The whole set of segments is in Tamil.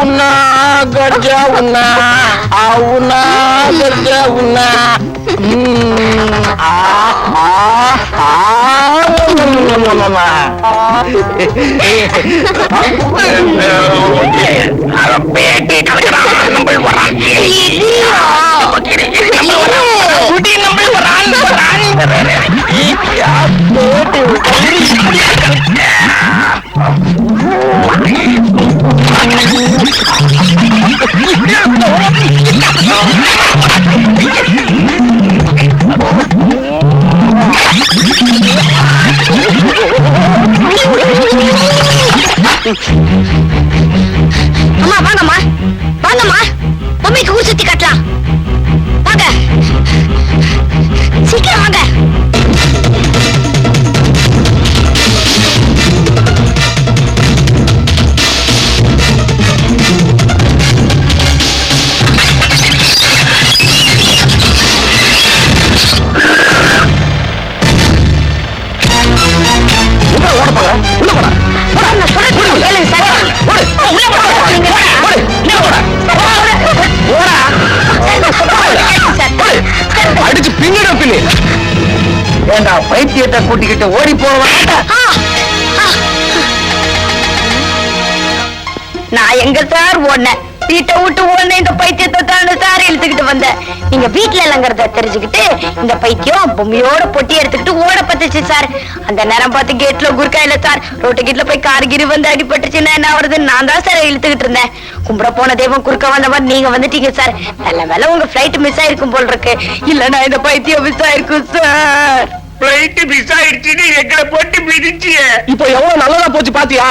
అవునా గజ్జా ఉన్నా అవునా గజ్జా ఉన్నా அம்மா வாங்கம்மா வாங்கம்மா பொம்மைக்கு ஊர் சுத்தி காட்டலாம் வாங்க சீக்கிரம் வாங்க அடிச்சு பின்னிட பின்னி ஏண்டா பைத்தியத்தை கூட்டிக்கிட்டு ஓடி போவேன். நான் எங்க சார் ஓடினேன் வீட்டை விட்டு ஓடின இந்த பைத்தியத்தை தான் சார் இழுத்துக்கிட்டு வந்தேன். நீங்க வீட்டுல இல்லங்கிறத தெரிஞ்சுக்கிட்டு இந்த பைத்தியம் பொம்மையோட பொட்டி எடுத்துக்கிட்டு ஓட பத்துச்சு சார். அந்த நேரம் பார்த்து கேட்ல குறுக்கா இல்ல சார் ரோட்டு கேட்ல போய் கார்கிரி வந்து அடிபட்டுச்சுன்னா என்ன ஆகுறது? நான் தான் சார் இழுத்துக்கிட்டு இருந்தேன். கும்பிட போன தெய்வம் குறுக்க வந்த மாதிரி நீங்க வந்துட்டீங்க சார். நல்ல வேலை உங்க பிளைட் மிஸ் ஆயிருக்கும் போல் இருக்கு. இல்லன்னா இந்த பைத்தியம் மிஸ் ஆயிருக்கும் சார். பிளைட் மிஸ் ஆயிடுச்சுன்னு எங்களை போட்டு மிதிச்சிய. இப்போ எவ்வளவு நல்லதா போச்சு பாத்தியா?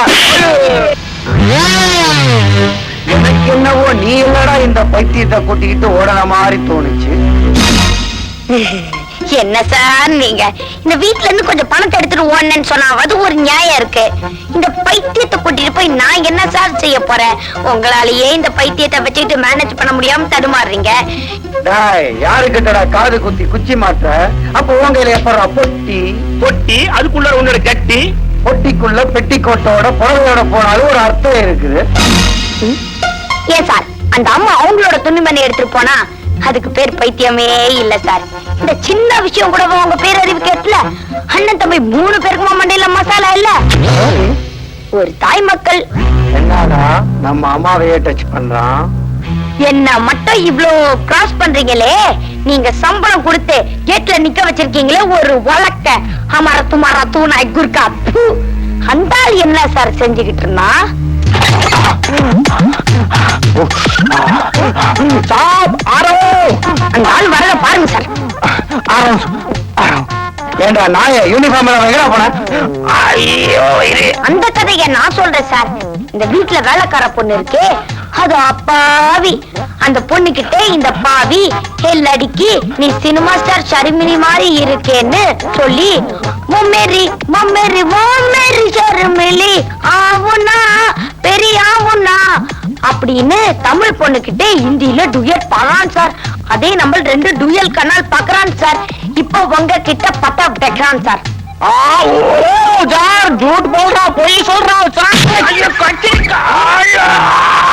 எனக்கு என்னவோ நீ இல்லடா இந்த பைத்தியத்தை கூட்டிக்கிட்டு ஓடன மாதிரி தோணுச்சு. என்ன சார் நீங்க இந்த வீட்ல இருந்து கொஞ்சம் பணத்தை எடுத்துட்டு ஓடனேன்னு சொன்னாவது ஒரு நியாயம் இருக்கு. இந்த பைத்தியத்தை கூட்டிட்டு போய் நான் என்ன சார் செய்ய போறேன்? உங்களாலேயே இந்த பைத்தியத்தை வச்சுக்கிட்டு மேனேஜ் பண்ண முடியாம தடுமாறுறீங்க. யாருக்கிட்டடா காது குத்தி குச்சி மாட்ட? அப்ப உங்கையில எப்படா பொட்டி பொட்டி அதுக்குள்ள உன்னோட கட்டி பொட்டிக்குள்ள பெட்டிக்கோட்டோட புடவையோட போனாலும் ஒரு அர்த்தம் இருக்குது. ஏன் சார் அந்த அம்மா அவங்களோட துணிமணி எடுத்துட்டு போனா அதுக்கு பேர் பைத்தியமே இல்ல சார். இந்த சின்ன விஷயம் கூட உங்க பேரறிவு கேட்கல. அண்ணன் தம்பி 3 பேருக்குமா மண்டையில மசாலா இல்ல? ஒரு தாய் மக்கள் என்னடா நம்ம அம்மாவையே டச் பண்றான். என்ன மட்டும் இவ்ளோ கிராஸ் பண்றீங்களே? நீங்க சம்பளம் கொடுத்து கேட்ல நிக்க வச்சிருக்கீங்களே ஒரு வழக்க அமர துமாரா தூணாய் குர்கா. அந்த ஆள் என்ன சார் செஞ்சுக்கிட்டு இருந்தா? அந்த ஆள் வரத பாருங்க சார். ஏண்டா நாய யூனிஃபார்ம் எங்கடா போன? ஐயோ அந்த கதையை நான் சொல்றேன் சார். இந்த வீட்டுல வேலைக்கார பொண்ணு இருக்கே அது அப்பாவி. அந்த பொண்ணு கிட்ட இந்த பாவி ஹெல்லடிக்கு நீ சினிமா ஸ்டார் ஷர்மினி மாதிரி இருக்கேன்னு சொல்லி மொம்மேரி மொம்மேரி மொம்மேரி ஷர்மிலி ஆவுனா பெரிய ஆவுனா அப்படின்னு தமிழ் பொண்ணு கிட்ட ஹிந்தியில டுயட் பாடுறான் சார். அதே நம்ம 2 டுயல் கனால் பாக்குறான் சார். இப்போ உங்க கிட்ட பட்டா வைக்கிறான் சார். झूठ बोल रहा, பொய் சொல்றா.